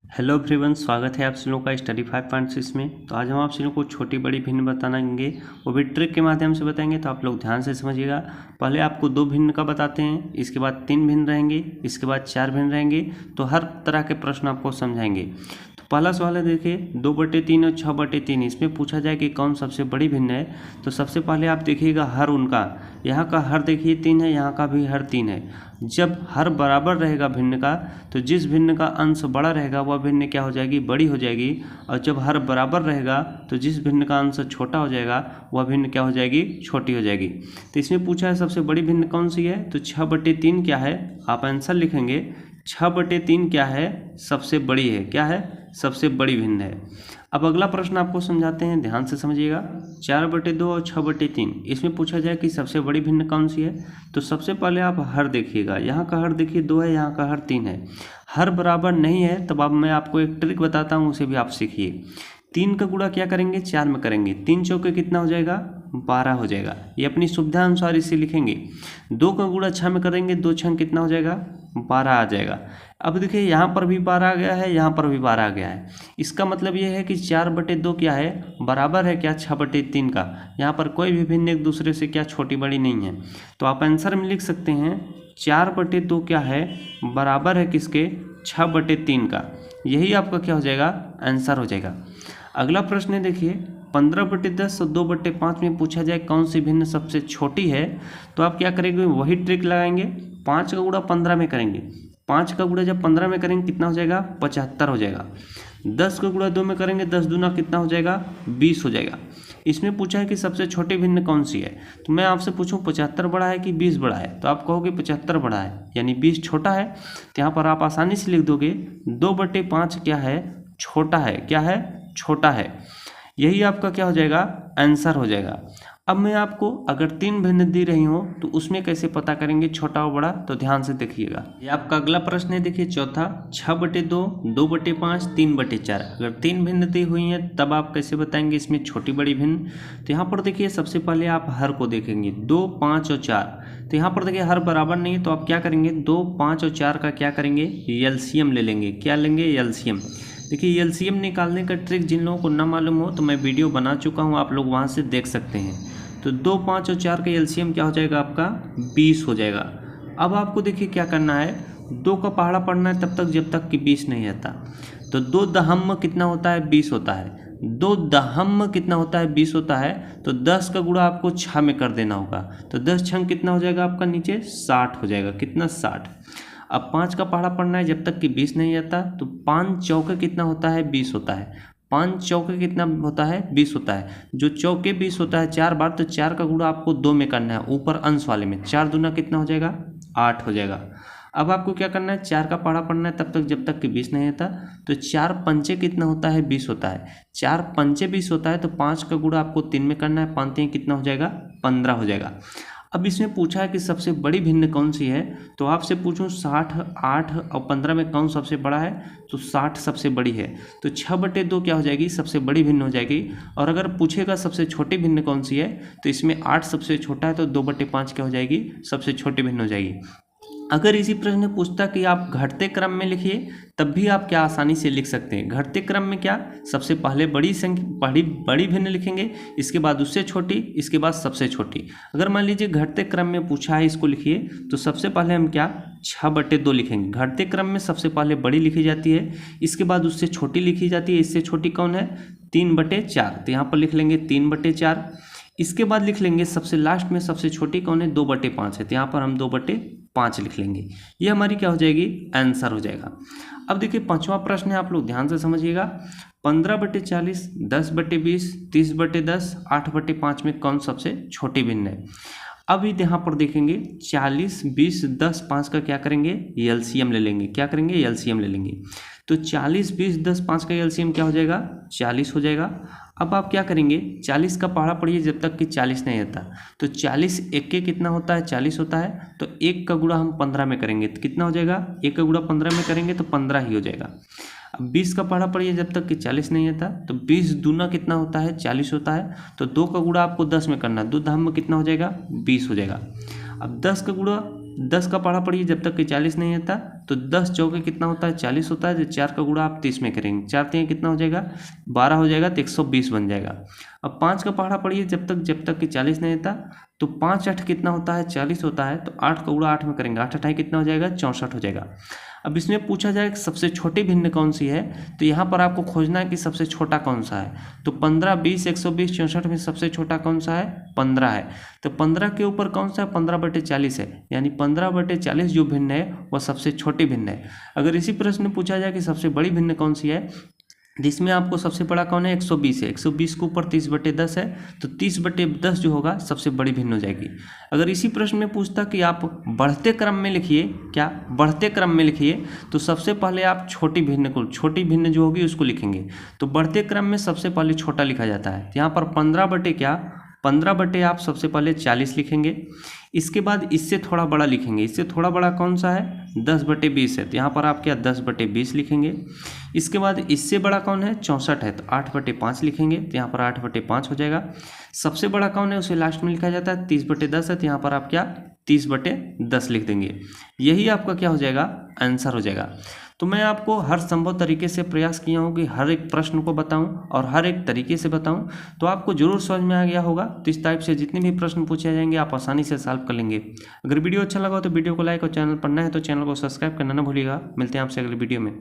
Hello everyone, स्वागत है आप सभी लोगों का स्टडी 5.6 में। तो आज हम आप सभी लोगों को छोटी बड़ी भिन्न बताएंगे, वो भी ट्रिक के माध्यम से बताएंगे। तो आप लोग ध्यान से समझिएगा। पहले आपको 2 भिन्न का बताते हैं, इसके बाद 3 भिन्न रहेंगे, इसके बाद 4 भिन्न रहेंगे। तो हर तरह के प्रश्न आपको समझाएंगे। तो पहला सवाल है, देखिए 2/3 और 6/3, इसमें पूछा जाए कि कौन सबसे बड़ी भिन्न है। तो सबसे पहले आप देखिएगा हर उनका, यहाँ का हर देखिए 3 है, यहाँ का भी हर 3 है। जब हर बराबर रहेगा भिन्न का, तो जिस भिन्न का अंश बड़ा रहेगा वह भिन्न क्या हो जाएगी, बड़ी हो जाएगी। और जब हर बराबर रहेगा तो जिस भिन्न का अंश छोटा हो जाएगा वह भिन्न क्या हो जाएगी, छोटी हो जाएगी। तो इसमें पूछा है सबसे बड़ी भिन्न कौन सी है। तो 6/3 क्या है, आप आंसर लिखेंगे 6/3 क्या है, सबसे बड़ी है। क्या है, सबसे बड़ी भिन्न है। अब अगला प्रश्न आपको समझाते हैं, ध्यान से समझिएगा। 4/2 और 6/3, इसमें पूछा जाए कि सबसे बड़ी भिन्न कौन सी है। तो सबसे पहले आप हर देखिएगा, यहाँ का हर देखिए 2 है, यहाँ का हर 3 है। हर बराबर नहीं है, तब अब मैं आपको एक ट्रिक बताता हूँ, उसे भी आप सीखिए। 3 का गुणा क्या करेंगे, 4 में करेंगे। 3 चौके कितना हो जाएगा, 12 हो जाएगा। ये अपनी सुविधा अनुसार इसे लिखेंगे। 2 का गुणा 6 में करेंगे, 2 छंग कितना हो जाएगा, 12 आ जाएगा। अब देखिए यहाँ पर भी 12 आ गया है, यहाँ पर भी 12 आ गया है। इसका मतलब ये है कि 4/2 क्या है, बराबर है क्या 6/3 का। यहाँ पर कोई भी भिन्न एक दूसरे से क्या छोटी बड़ी नहीं है। तो आप आंसर में लिख सकते हैं 4/2 क्या है, बराबर है किसके, 6/3 का। यही आपका क्या हो जाएगा, आंसर हो जाएगा। अगला प्रश्न है, देखिए 15/10 और 2/5 में पूछा जाए कौन सी भिन्न सबसे छोटी है। तो आप क्या करेंगे, वही ट्रिक लगाएंगे। 5 का गुणा 15 में करेंगे। 5 का गुणा जब 15 में करेंगे कितना हो जाएगा, 75 हो जाएगा। 10 का गुणा 2 में करेंगे, 10 दूना कितना हो जाएगा, 20 हो जाएगा। इसमें पूछा है कि सबसे छोटी भिन्न कौन सी है। तो मैं आपसे पूछूं 75 बड़ा है कि 20 बड़ा है। तो आप कहोगे 75 बड़ा है, यानी 20 छोटा है। तो यहाँ पर आप आसानी से लिख दोगे 2/5 क्या है, छोटा है। क्या है, छोटा है। यही आपका क्या हो जाएगा, आंसर हो जाएगा। अब मैं आपको अगर 3 भिन्न दी रही हूँ तो उसमें कैसे पता करेंगे छोटा और बड़ा, तो ध्यान से देखिएगा। ये आपका अगला प्रश्न है, देखिए चौथा, 6/2, 2/5, 3/4। अगर 3 भिन्न दी हुई हैं तब आप कैसे बताएंगे इसमें छोटी बड़ी भिन्न। तो यहाँ पर देखिए सबसे पहले आप हर को देखेंगे, 2, 5 और 4। तो यहाँ पर देखिए हर बराबर नहीं है, तो आप क्या करेंगे, 2, 5 और 4 का क्या करेंगे, एलसीएम ले लेंगे। क्या लेंगे, एलसीएम। देखिए एलसीएम निकालने का ट्रिक जिन लोगों को ना मालूम हो तो मैं वीडियो बना चुका हूँ, आप लोग वहाँ से देख सकते हैं। तो 2, 5 और 4 का एलसीएम क्या हो जाएगा आपका, 20 हो जाएगा। अब आपको देखिए क्या करना है, 2 का पहाड़ा पढ़ना है तब तक जब तक कि 20 नहीं आता। तो 2 दहम कितना होता है, 20 होता है। 2 दहम कितना होता है, 20 होता है। तो 10 का गुणा आपको 6 में कर देना होगा। तो 10 छंग कितना हो जाएगा आपका, नीचे 60 हो जाएगा। कितना, 60। अब 5 का पहाड़ा पढ़ना है जब तक कि 20 नहीं आता। तो 5 चौके कितना होता है, 20 होता है। 5 चौके कितना होता है, 20 होता है। जो चौके 20 होता है 4 बार, तो 4 का गुणा आपको 2 में करना है, ऊपर अंश वाले में। 4 दूना कितना हो जाएगा, 8 हो जाएगा। अब आपको क्या करना है, 4 का पहाड़ा पढ़ना है तब तक जब तक कि 20 नहीं आता। तो 4 पंचे कितना होता है, 20 होता है। 4 पंचे 20 होता है। तो 5 का गुणा आपको 3 में करना है, 5 3 कितना हो जाएगा, 15 हो जाएगा। अब इसमें पूछा है कि सबसे बड़ी भिन्न कौन सी है। तो आपसे पूछूं 60, 8 और 15 में कौन सबसे बड़ा है। तो 60 सबसे बड़ी है। तो 6/2 क्या हो जाएगी, सबसे बड़ी भिन्न हो जाएगी। और अगर पूछेगा सबसे छोटी भिन्न कौन सी है, तो इसमें 8 सबसे छोटा है। तो 2/5 क्या हो जाएगी, सबसे छोटी भिन्न हो जाएगी। अगर इसी प्रश्न में पूछता कि आप घटते क्रम में लिखिए, तब भी आप क्या आसानी से लिख सकते हैं। घटते क्रम में क्या, सबसे पहले बड़ी संख्या, बड़ी भिन्न लिखेंगे, इसके बाद उससे छोटी, इसके बाद सबसे छोटी। अगर मान लीजिए घटते क्रम में पूछा है, इसको लिखिए, तो सबसे पहले हम क्या, 6/2 लिखेंगे। घटते क्रम में सबसे पहले बड़ी लिखी जाती है, इसके बाद उससे छोटी लिखी जाती है। इससे छोटी कौन है, 3/4। तो यहाँ पर लिख लेंगे 3/4। इसके बाद लिख लेंगे सबसे लास्ट में सबसे छोटी कौन है, 2/5 है। तो यहाँ पर हम 2/5 लिख लेंगे। ये हमारी क्या हो जाएगी, आंसर हो जाएगा। अब देखिए 5वां प्रश्न है, आप लोग ध्यान से समझिएगा। 15/40, 10/20, 30/10, 8/5 में कौन सबसे छोटी भिन्न है। अब यहाँ पर देखेंगे 40, 20, 10, 5 का क्या करेंगे, एलसीएम ले लेंगे। क्या करेंगे, एलसीएम ले लेंगे। तो 40, 20, 10, 5 का एलसीएम क्या हो जाएगा, 40 हो जाएगा। अब आप क्या करेंगे, 40 का पहाड़ा पढ़िए जब तक कि 40 नहीं आता। तो 40 1 के कितना होता है, 40 होता है। तो 1 का गुणा हम 15 में करेंगे तो कितना हो जाएगा, 1 का गुणा 15 में करेंगे तो 15 ही हो जाएगा। अब 20 का पहाड़ा पढ़िए जब तक कि 40 नहीं आता। तो 20 दूना कितना होता है, 40 होता है। तो 2 का गुणा आपको 10 में करना है, 2 धाम में कितना हो जाएगा, 20 हो जाएगा। अब 10 का गुणा 10 का पढ़ा पढ़िए जब तक कि 40 नहीं आता। तो 10 चौके कितना होता है 40 होता है। तो 4 का गुणा आप 30 में करेंगे, 4 3 कितना हो जाएगा 12 हो जाएगा, तो 120 बन जाएगा। अब 5 का पढ़ा पढ़िए जब तक कि 40 नहीं आता। तो 5 8 कितना होता है 40 होता है। तो 8 का गुणा 8 में करेंगे, 8 8 कितना हो जाएगा 64 हो जाएगा। अब इसमें पूछा जाए कि सबसे छोटी भिन्न कौन सी है, तो यहाँ पर आपको खोजना है कि सबसे छोटा कौन सा है। तो 15 20 120 64 में सबसे छोटा कौन सा है 15 है। तो 15 के ऊपर कौन सा है 15/40 है, यानी 15/40 जो भिन्न है वह सबसे छोटी भिन्न है। अगर इसी प्रश्न में पूछा जाए कि सबसे बड़ी भिन्न कौन सी है, जिसमें आपको सबसे बड़ा कौन है 120 है। 120 के ऊपर 30/10 है, तो 30/10 जो होगा सबसे बड़ी भिन्न हो जाएगी। अगर इसी प्रश्न में पूछता कि आप बढ़ते क्रम में लिखिए, क्या बढ़ते क्रम में लिखिए, तो सबसे पहले आप छोटी भिन्न जो होगी उसको लिखेंगे। तो बढ़ते क्रम में सबसे पहले छोटा लिखा जाता है। यहाँ पर 15 आप सबसे पहले 40 लिखेंगे। इसके बाद इससे थोड़ा बड़ा लिखेंगे। इससे थोड़ा बड़ा कौन सा है 10/20 है, तो यहाँ पर आप क्या 10/20 लिखेंगे। इसके बाद इससे बड़ा कौन है 64 है, तो 8/5 लिखेंगे, तो यहाँ पर 8/5 हो जाएगा। सबसे बड़ा कौन है उसे लास्ट में लिखा जाता है 30/10 है, तो यहाँ पर आप क्या 30/10 लिख देंगे। यही आपका क्या हो जाएगा आंसर हो जाएगा। तो मैं आपको हर संभव तरीके से प्रयास किया हूँ कि हर एक प्रश्न को बताऊं और हर एक तरीके से बताऊं, तो आपको जरूर समझ में आ गया होगा। तो इस टाइप से जितने भी प्रश्न पूछे जाएंगे आप आसानी से सॉल्व कर लेंगे। अगर वीडियो अच्छा लगा हो तो वीडियो को लाइक और चैनल पर नए हैं तो चैनल को सब्सक्राइब करना ना भूलिएगा। मिलते हैं आपसे अगले वीडियो में।